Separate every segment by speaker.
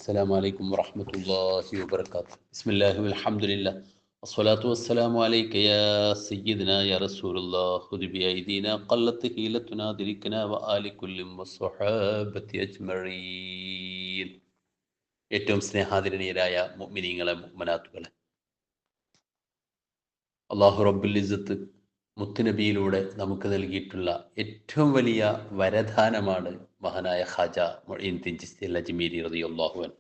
Speaker 1: السلام عليكم ورحمة الله وبركاته. بسم الله والحمد لله والصلاة والسلام عليك يا سيدنا يا رسول الله. خذ بأيدينا قلت حيلتنا دركنا وآل كل والصحابة أجمعين. ഏറ്റവും സ്നേഹാദരണീയരായ മുഅ്മിനീങ്ങളെ മുഅ്മിനാത്തുകളെ, അള്ളാഹു റബ്ബുൽ ഇസ്സത്ത് മുത്തുനബിയിലൂടെ നമുക്ക് നൽകിയിട്ടുള്ള ഏറ്റവും വലിയ വരദാനമാണ് മഹാനായ ഖാജ മുഈനുദ്ദീൻ ചിശ്തി അൽ അജ്മീരി റളിയല്ലാഹു അൻഹു.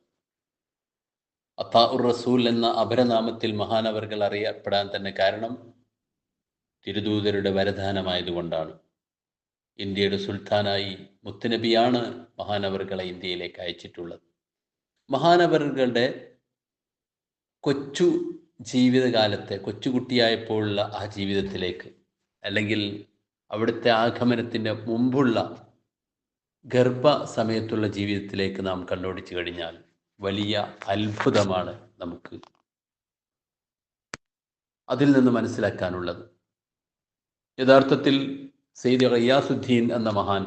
Speaker 1: അത്താഉർ റസൂൽ എന്ന അപരനാമത്തിൽ മഹാനവർകൾ അറിയപ്പെടാൻ തന്നെ കാരണം തിരുദൂതരുടെ വരദാനമായതുകൊണ്ടാണ്. ഇന്ത്യയുടെ സുൽത്താനായി മുത്തുനബിയാണ് മഹാനവർകളെ ഇന്ത്യയിലേക്ക് അയച്ചിട്ടുള്ളത്. മഹാനവറുകളുടെ കൊച്ചു ജീവിതകാലത്തെ, കൊച്ചുകുട്ടിയായപ്പോഴുള്ള ആ ജീവിതത്തിലേക്ക്, അല്ലെങ്കിൽ അവിടുത്തെ ആഗമനത്തിൻ്റെ മുമ്പുള്ള ഗർഭ സമയത്തുള്ള ജീവിതത്തിലേക്ക് നാം കണ്ണോടിച്ചു കഴിഞ്ഞാൽ വലിയ അത്ഭുതമാണ് നമുക്ക് അതിൽ നിന്ന് മനസ്സിലാക്കാനുള്ളത്. യഥാർത്ഥത്തിൽ സയ്യിദ് ഗിയാസുദ്ദീൻ എന്ന മഹാൻ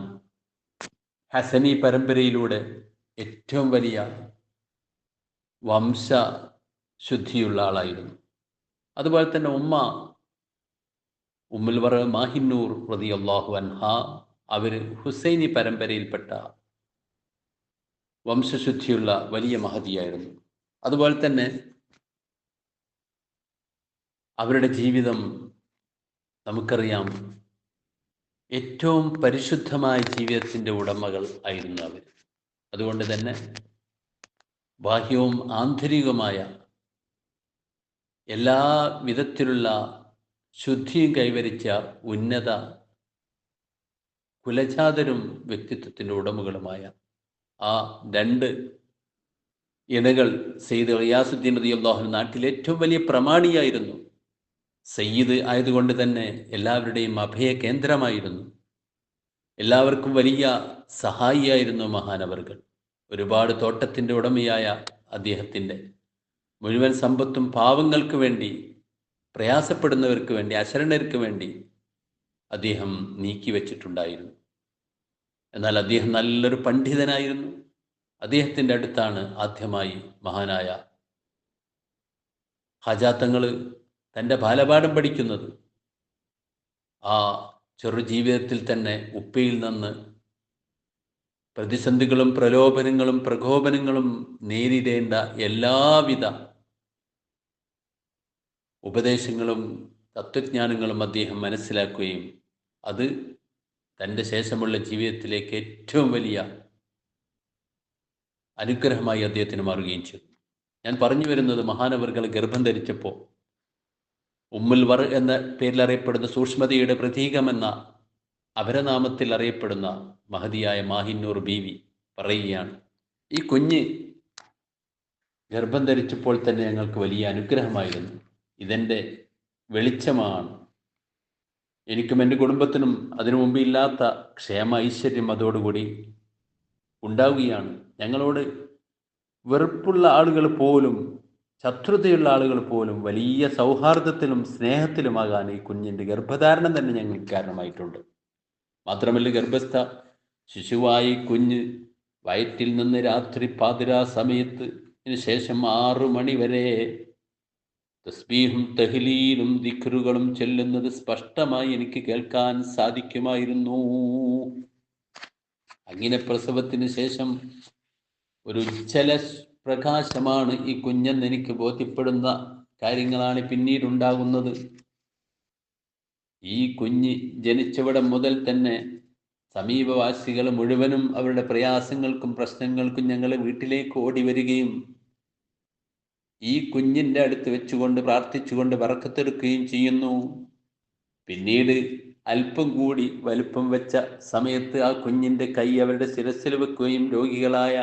Speaker 1: ഹസനി പരമ്പരയിലൂടെ ഏറ്റവും വലിയ വംശശുദ്ധിയുള്ള ആളായിരുന്നു. അതുപോലെ തന്നെ ഉമ്മുൽ വറ മാഹിന്നൂർ റളിയല്ലാഹു അൻഹ, അവർ ഹുസൈനി പരമ്പരയിൽപ്പെട്ട വംശശുദ്ധിയുള്ള വലിയ മഹതിയായിരുന്നു. അതുപോലെ തന്നെ അവരുടെ ജീവിതം നമുക്കറിയാം, ഏറ്റവും പരിശുദ്ധമായ ജീവിതത്തിൻ്റെ ഉടമകൾ ആയിരുന്നു അവർ. അതുകൊണ്ട് തന്നെ ബാഹ്യവും ആന്തരികവുമായ എല്ലാ വിധത്തിലുള്ള ശുദ്ധിയും കൈവരിച്ച ഉന്നത കുലജാതരും വ്യക്തിത്വത്തിൻ്റെ ഉടമകളുമായ ആ രണ്ട് ഇണകൾ സയ്യിദ് ഗിയാസുദ്ദീൻ റളിയല്ലാഹു അൻഹു നാട്ടിലെ ഏറ്റവും വലിയ പ്രമാണിയായിരുന്നു. സയ്യിദ് ആയതുകൊണ്ട് തന്നെ എല്ലാവരുടെയും അഭയ കേന്ദ്രമായിരുന്നു. എല്ലാവർക്കും വലിയ സഹായിയായിരുന്നു മഹാനവറുകൾ. ഒരുപാട് തോട്ടത്തിൻ്റെ ഉടമയായ അദ്ദേഹത്തിൻ്റെ മുഴുവൻ സമ്പത്തും പാവങ്ങൾക്ക് വേണ്ടി, പ്രയാസപ്പെടുന്നവർക്ക് വേണ്ടി, അശരണർക്ക് വേണ്ടി അദ്ദേഹം നീക്കി വച്ചിട്ടുണ്ടായിരുന്നു. എന്നാൽ അദ്ദേഹം നല്ലൊരു പണ്ഡിതനായിരുന്നു. അദ്ദേഹത്തിൻ്റെ അടുത്താണ് ആദ്യമായി മഹാനായ ഖാജാ തങ്ങൾ തൻ്റെ ബാലപാഠം പഠിക്കുന്നത്. ആ ചെറു ജീവിതത്തിൽ തന്നെ ഉപ്പയിൽ നിന്ന് പ്രതിസന്ധികളും പ്രലോഭനങ്ങളും പ്രകോപനങ്ങളും നേരിടേണ്ട എല്ലാവിധ ഉപദേശങ്ങളും തത്വജ്ഞാനങ്ങളും അദ്ദേഹം മനസ്സിലാക്കുകയും അത് തൻ്റെ ശേഷമുള്ള ജീവിതത്തിലേക്ക് ഏറ്റവും വലിയ അനുഗ്രഹമായി അദ്ദേഹത്തിന് മാറുകയും ചെയ്തു. ഞാൻ പറഞ്ഞു വരുന്നത്, മഹാനവറുകൾ ഗർഭം ധരിച്ചപ്പോൾ ഉമ്മുൽ വർ എന്ന പേരിൽ അറിയപ്പെടുന്ന സൂക്ഷ്മതയുടെ പ്രതീകമെന്ന അപരനാമത്തിൽ അറിയപ്പെടുന്ന മഹതിയായ മാഹിന്നൂർ ബീവി പറയുകയാണ്, ഈ കുഞ്ഞ് ഗർഭം ധരിച്ചപ്പോൾ തന്നെ ഞങ്ങൾക്ക് വലിയ അനുഗ്രഹമായിരുന്നു. ഇതെൻ്റെ വെളിച്ചമാണ്. എനിക്കും എൻ്റെ കുടുംബത്തിനും അതിനു മുമ്പ് ഇല്ലാത്ത ക്ഷേമ ഐശ്വര്യം അതോടുകൂടി ഉണ്ടാവുകയാണ്. ഞങ്ങളോട് വെറുപ്പുള്ള ആളുകൾ പോലും, ശത്രുതയുള്ള ആളുകൾ പോലും വലിയ സൗഹാർദ്ദത്തിലും സ്നേഹത്തിലുമാകാൻ ഈ കുഞ്ഞിൻ്റെ ഗർഭധാരണം തന്നെ ഞങ്ങൾക്ക് കാരണമായിട്ടുണ്ട്. മാത്രമല്ല, ഗർഭസ്ഥ ശിശുവായി കുഞ്ഞ് വയറ്റിൽ നിന്ന് രാത്രി പാതിരാ സമയത്ത് ശേഷം 6 മണി വരെ തസ്ബീഹും തഹ്ലീലും ദിക്റുകളും ചൊല്ലുന്നത് സ്പഷ്ടമായി എനിക്ക് കേൾക്കാൻ സാധിക്കുമായിരുന്നു. അങ്ങനെ പ്രസവത്തിന് ശേഷം ഒരു ഉജ്ജ്വല പ്രകാശമാണ് ഈ കുഞ്ഞെന്ന് എനിക്ക് ബോധ്യപ്പെടുന്ന കാര്യങ്ങളാണ് പിന്നീടുണ്ടാകുന്നത്. ഈ കുഞ്ഞ് ജനിച്ചവിടം മുതൽ തന്നെ സമീപവാസികൾ മുഴുവനും അവരുടെ പ്രയാസങ്ങൾക്കും പ്രശ്നങ്ങൾക്കും ഞങ്ങളെ വീട്ടിലേക്ക് ഓടി വരികയും ഈ കുഞ്ഞിൻ്റെ അടുത്ത് വെച്ചുകൊണ്ട് പ്രാർത്ഥിച്ചുകൊണ്ട് ബറക്കത്തെടുക്കുകയും ചെയ്യുന്നു. പിന്നീട് അല്പം കൂടി വലുപ്പം വെച്ച സമയത്ത് ആ കുഞ്ഞിൻ്റെ കൈ അവരുടെ ശിരസ്സിൽ വെക്കുകയും രോഗികളായ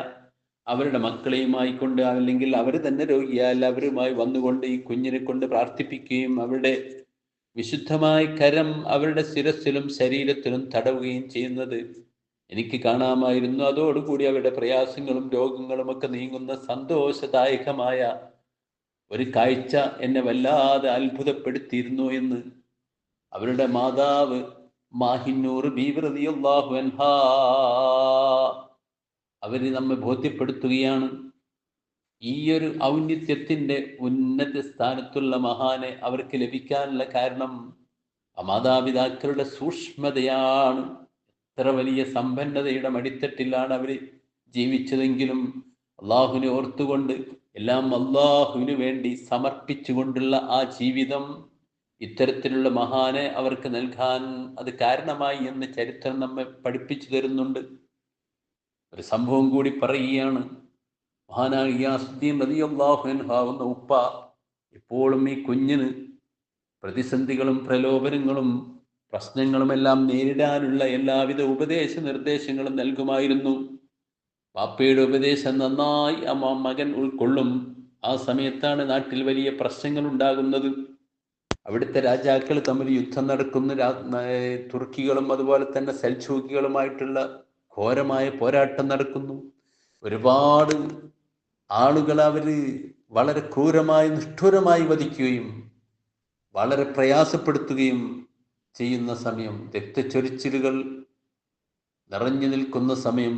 Speaker 1: അവരുടെ മക്കളെയുമായിക്കൊണ്ട്, അല്ലെങ്കിൽ അവർ തന്നെ രോഗിയാൽ അവരുമായി വന്നുകൊണ്ട് ഈ കുഞ്ഞിനെ കൊണ്ട് പ്രാർത്ഥിപ്പിക്കുകയും അവരുടെ വിശുദ്ധമായ കരം അവരുടെ ശിരസ്സിലും ശരീരത്തിലും തടവുകയും ചെയ്യുന്നത് എനിക്ക് കാണാമായിരുന്നു. അതോടുകൂടി അവരുടെ പ്രയാസങ്ങളും രോഗങ്ങളും ഒക്കെ നീങ്ങുന്ന സന്തോഷദായകമായ ഒരു കാഴ്ച എന്നെ വല്ലാതെ അത്ഭുതപ്പെടുത്തിയിരുന്നു എന്ന് അവരുടെ മാതാവ് മാഹിന്നൂർ ബീവി റളിയല്ലാഹു അൻഹാ അവർ നമ്മെ ബോധ്യപ്പെടുത്തുകയാണ്. ഈ ഒരു ഔന്നിത്യത്തിൻ്റെ ഉന്നത സ്ഥാനത്തുള്ള മഹാനെ അവർക്ക് ലഭിക്കാനുള്ള കാരണം മാതാപിതാക്കളുടെ സൂക്ഷ്മതയാണ്. എത്ര വലിയ സമ്പന്നതയുടെ അടിത്തട്ടിലാണ് അവർ ജീവിച്ചതെങ്കിലും അള്ളാഹുവിനെ ഓർത്തുകൊണ്ട് എല്ലാം അള്ളാഹുവിന് വേണ്ടി സമർപ്പിച്ചുകൊണ്ടുള്ള ആ ജീവിതം ഇത്തരത്തിലുള്ള മഹാനെ അവർക്ക് നൽകാൻ അത് കാരണമായി എന്ന് ചരിത്രം നമ്മെ പഠിപ്പിച്ചു തരുന്നുണ്ട്. ഒരു സംഭവം കൂടി പറയുകയാണ്. മഹാനായ ഗിയാസുദ്ദീൻ റളിയല്ലാഹു അൻഹു ആവുന്ന ഉപ്പ എപ്പോഴും ഈ കുഞ്ഞിന് പ്രതിസന്ധികളും പ്രലോഭനങ്ങളും പ്രശ്നങ്ങളുമെല്ലാം നേരിടാനുള്ള എല്ലാവിധ ഉപദേശ നിർദ്ദേശങ്ങളും നൽകുമായിരുന്നു. പാപ്പയുടെ ഉപദേശം നന്നായി മകൻ ഉൾക്കൊള്ളും. ആ സമയത്താണ് നാട്ടിൽ വലിയ പ്രശ്നങ്ങൾ ഉണ്ടാകുന്നത്. അവിടുത്തെ രാജാക്കൾ തമ്മിൽ യുദ്ധം നടക്കുന്ന തുർക്കികളും അതുപോലെ തന്നെ സെൽജൂക്കികളുമായിട്ടുള്ള ഘോരമായ പോരാട്ടം നടക്കുന്നു. ഒരുപാട് ആളുകൾ അവർ വളരെ ക്രൂരമായി നിഷ്ഠുരമായി വധിക്കുകയും വളരെ പ്രയാസപ്പെടുത്തുകയും ചെയ്യുന്ന സമയം, രക്തച്ചൊരിച്ചിലുകൾ നിറഞ്ഞു നിൽക്കുന്ന സമയം,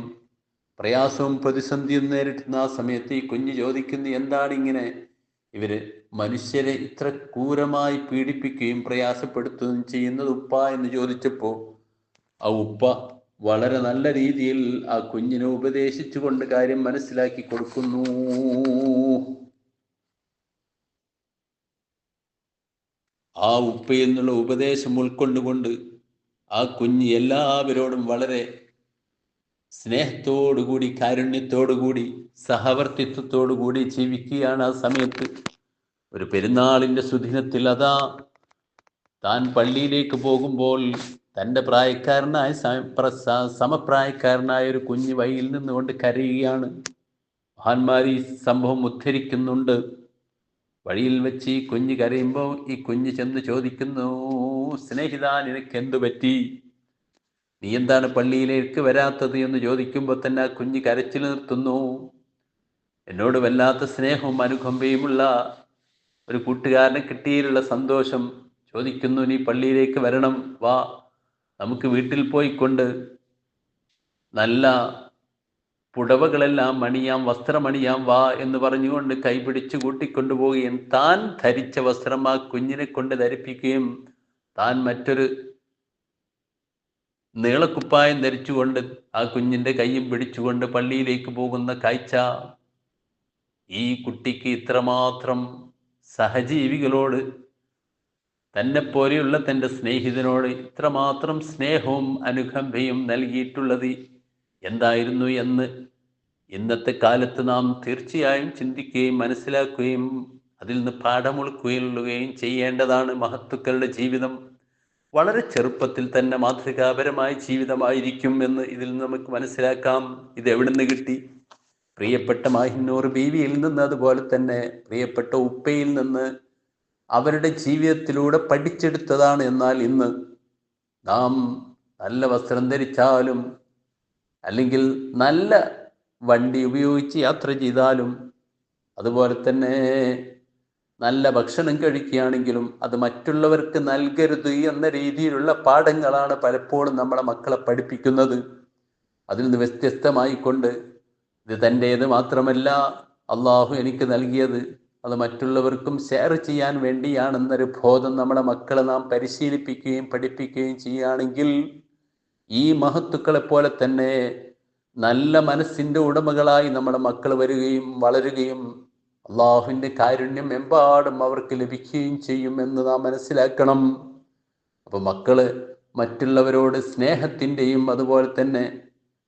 Speaker 1: പ്രയാസവും പ്രതിസന്ധിയും നേരിടുന്ന ആ സമയത്ത് ഈ കുഞ്ഞ് ചോദിക്കുന്നു, എന്താണിങ്ങനെ ഇവര് മനുഷ്യരെ ഇത്ര ക്രൂരമായി പീഡിപ്പിക്കുകയും പ്രയാസപ്പെടുത്തുകയും ചെയ്യുന്നത് ഉപ്പ എന്ന് ചോദിച്ചപ്പോൾ ആ ഉപ്പ വളരെ നല്ല രീതിയിൽ ആ കുഞ്ഞിനെ ഉപദേശിച്ചുകൊണ്ട് കാര്യം മനസ്സിലാക്കി കൊടുക്കുന്നു. ആ ഉപ്പ എന്നുള്ള ഉപദേശം ഉൾക്കൊണ്ടുകൊണ്ട് ആ കുഞ്ഞ് എല്ലാവരോടും വളരെ സ്നേഹത്തോടുകൂടി കാരുണ്യത്തോടുകൂടി സഹവർത്തിത്വത്തോടുകൂടി ജീവിക്കുകയാണ്. ആ സമയത്ത് ഒരു പെരുന്നാളിൻ്റെ സുദിനത്തിൽ അതാ താൻ പള്ളിയിലേക്ക് പോകുമ്പോൾ തൻ്റെ പ്രായക്കാരനായ സമപ്രായക്കാരനായ ഒരു കുഞ്ഞ് വഴിയിൽ നിന്നുകൊണ്ട് കരയുകയാണ്. മഹാന്മാർ ഈ സംഭവം ഉദ്ധരിക്കുന്നുണ്ട്. വഴിയിൽ വെച്ച് ഈ കുഞ്ഞ് കരയുമ്പോൾ ഈ കുഞ്ഞ് ചെന്ന് ചോദിക്കുന്നു, സ്നേഹിതാ നിനക്ക് എന്തു പറ്റി, നീ എന്താണ് പള്ളിയിലേക്ക് വരാത്തത് എന്ന് ചോദിക്കുമ്പോൾ തന്നെ ആ കുഞ്ഞ് കരച്ചിൽ നിർത്തുന്നു. എന്നോട് വല്ലാത്ത സ്നേഹവും അനുകമ്പയുമുള്ള ഒരു കൂട്ടുകാരനെ കിട്ടിയതിലുള്ള സന്തോഷം. ചോദിക്കുന്നു, നീ പള്ളിയിലേക്ക് വരണം, വാ നമുക്ക് വീട്ടിൽ പോയിക്കൊണ്ട് നല്ല പുടവകളെല്ലാം അണിയാം, വസ്ത്രമണിയാം, വാ എന്ന് പറഞ്ഞുകൊണ്ട് കൈപിടിച്ച് കൂട്ടിക്കൊണ്ടുപോവുകയും താൻ ധരിച്ച വസ്ത്രം ആ കുഞ്ഞിനെ കൊണ്ട് ധരിപ്പിക്കുകയും താൻ മറ്റൊരു നീളക്കുപ്പായം ധരിച്ചുകൊണ്ട് ആ കുഞ്ഞിൻ്റെ കൈയും പിടിച്ചുകൊണ്ട് പള്ളിയിലേക്ക് പോകുന്ന കാഴ്ച ഈ കുട്ടിക്ക് ഇത്രമാത്രം സഹജീവികളോട്, തന്നെ പോലെയുള്ള തൻ്റെ സ്നേഹിതനോട് ഇത്രമാത്രം സ്നേഹവും അനുകമ്പയും നൽകിയിട്ടുള്ളത് എന്തായിരുന്നു എന്ന് ഇന്നത്തെ കാലത്ത് നാം തീർച്ചയായും ചിന്തിക്കുകയും മനസ്സിലാക്കുകയും അതിൽ നിന്ന് പാഠം ഉൾക്കൊള്ളുകയും ചെയ്യേണ്ടതാണ്. മഹത്തുക്കളുടെ ജീവിതം വളരെ ചെറുപ്പത്തിൽ തന്നെ മാതൃകാപരമായ ജീവിതമായിരിക്കും എന്ന് ഇതിൽ നമുക്ക് മനസ്സിലാക്കാം. ഇത് എവിടെ നിന്ന് കിട്ടി? പ്രിയപ്പെട്ട മാഹിന്നൂർ ബീവിയിൽ നിന്ന്, അതുപോലെ തന്നെ പ്രിയപ്പെട്ട ഉപ്പയിൽ നിന്ന് അവരുടെ ജീവിതത്തിലൂടെ പഠിച്ചെടുത്തതാണ്. എന്നാൽ ഇന്ന് നാം നല്ല വസ്ത്രം ധരിച്ചാലും അല്ലെങ്കിൽ നല്ല വണ്ടി ഉപയോഗിച്ച് യാത്ര ചെയ്താലും അതുപോലെ തന്നെ നല്ല ഭക്ഷണം കഴിക്കുകയാണെങ്കിലും അത് മറ്റുള്ളവർക്ക് നൽകരുത് എന്ന രീതിയിലുള്ള പാഠങ്ങളാണ് പലപ്പോഴും നമ്മളെ മക്കളെ പഠിപ്പിക്കുന്നത്. അതിൽ നിന്ന് വ്യത്യസ്തമായിക്കൊണ്ട് ഇത് തൻ്റേത് മാത്രമല്ല, അള്ളാഹു എനിക്ക് നൽകിയത് അത് മറ്റുള്ളവർക്കും ഷെയർ ചെയ്യാൻ വേണ്ടിയാണെന്നൊരു ബോധം നമ്മുടെ മക്കളെ നാം പരിശീലിപ്പിക്കുകയും പഠിപ്പിക്കുകയും ചെയ്യുകയാണെങ്കിൽ ഈ മഹത്തുക്കളെ പോലെ തന്നെ നല്ല മനസ്സിൻ്റെ ഉടമകളായി നമ്മുടെ മക്കൾ വരികയും വളരുകയും അള്ളാഹുവിൻ്റെ കാരുണ്യം എമ്പാടും അവർക്ക് ലഭിക്കുകയും ചെയ്യും എന്ന് നാം മനസ്സിലാക്കണം. അപ്പോൾ മക്കള് മറ്റുള്ളവരോട് സ്നേഹത്തിൻ്റെയും അതുപോലെ തന്നെ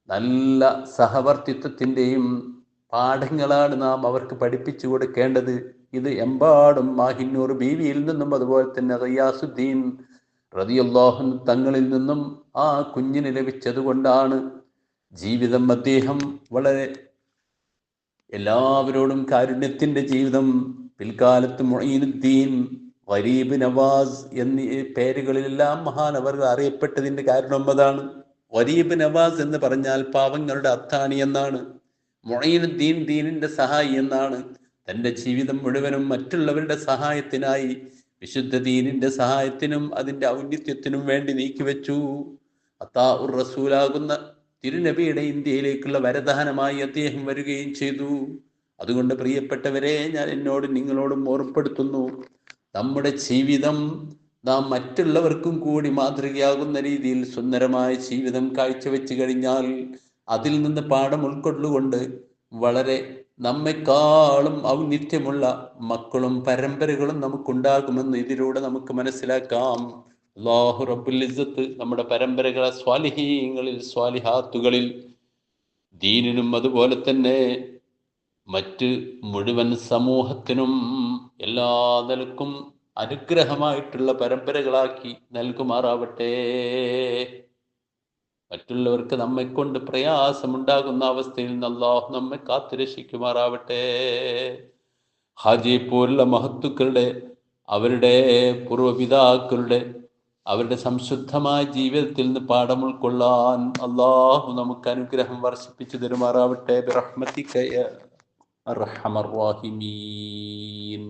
Speaker 1: നല്ല സഹവർത്തിത്വത്തിൻ്റെയും പാഠങ്ങളാണ് നാം അവർക്ക് പഠിപ്പിച്ചു കൊടുക്കേണ്ടത്. ഇത് എമ്പാടും മാഹിന്നൂർ ബീവിയിൽ നിന്നും അതുപോലെ തന്നെ ഗിയാസുദ്ദീൻ റളിയല്ലാഹു അൻഹു തങ്ങളിൽ നിന്നും ആ കുഞ്ഞിന് ലഭിച്ചത് കൊണ്ടാണ് ജീവിതം അദ്ദേഹം വളരെ എല്ലാവരോടും കാരുണ്യത്തിൻ്റെ ജീവിതം. പിൽക്കാലത്ത് മുഈനുദ്ദീൻ, ഗരീബ് നവാസ് എന്നീ പേരുകളിലെല്ലാം മഹാനവർ അറിയപ്പെട്ടതിൻ്റെ കാരണം അതാണ്. ഗരീബ് നവാസ് എന്ന് പറഞ്ഞാൽ പാവങ്ങളുടെ അത്താണി എന്നാണ്. മുഈനുദ്ദീൻ ദീനിൻ്റെ സഹായി എന്നാണ്. തൻ്റെ ജീവിതം മുഴുവനും മറ്റുള്ളവരുടെ സഹായത്തിനായി, വിശുദ്ധ ദീനിൻ്റെ സഹായത്തിനും അതിൻ്റെ ഔന്നിത്യത്തിനും വേണ്ടി നീക്കിവെച്ചു. അത്താ ഉർ റസൂലാകുന്ന തിരുനബിയുടെ ഇന്ത്യയിലേക്കുള്ള വരദാനമായി അദ്ദേഹം വരികയും ചെയ്തു. അതുകൊണ്ട് പ്രിയപ്പെട്ടവരെ, ഞാൻ എന്നോടും നിങ്ങളോടും ഓർമ്മപ്പെടുത്തുന്നു, നമ്മുടെ ജീവിതം നാം മറ്റുള്ളവർക്കും കൂടി മാതൃകയാകുന്ന രീതിയിൽ സുന്ദരമായ ജീവിതം കാഴ്ചവെച്ച് കഴിഞ്ഞാൽ അതിൽ നിന്ന് പാഠം ഉൾക്കൊള്ളുകൊണ്ട് വളരെ നമ്മെക്കാളും ഔന്നിത്യമുള്ള മക്കളും പരമ്പരകളും നമുക്കുണ്ടാകുമെന്ന് ഇതിലൂടെ നമുക്ക് മനസ്സിലാക്കാം. അല്ലാഹു റബ്ബുൽ ഇസ്സത്ത് നമ്മുടെ പരമ്പരകളെ സ്വാലിഹീങ്ങളിൽ സ്വാലിഹാത്തുകളിൽ ദീനിനും അതുപോലെ തന്നെ മറ്റ് മുഴുവൻ സമൂഹത്തിനും എല്ലാ നിലക്കും അനുഗ്രഹമായിട്ടുള്ള പരമ്പരകളാക്കി നൽകുമാറാവട്ടെ. മറ്റുള്ളവർക്ക് നമ്മെക്കൊണ്ട് പ്രയാസമുണ്ടാകുന്ന അവസ്ഥയിൽ നിന്ന് അല്ലാഹു നമ്മെ കാത്തുരക്ഷിക്കുമാറാവട്ടെ. ഹാജിയെപ്പോലുള്ള മഹത്തുക്കളുടെ, അവരുടെ പൂർവ്വപിതാക്കളുടെ, അവരുടെ സംശുദ്ധമായ ജീവിതത്തിൽ നിന്ന് പാഠം ഉൾക്കൊള്ളാൻ അല്ലാഹു നമുക്ക് അനുഗ്രഹം വർഷിപ്പിച്ചു തരുമാറാവട്ടെ. ബിറഹ്മതിക യാ അർഹമർ റഹീമീൻ.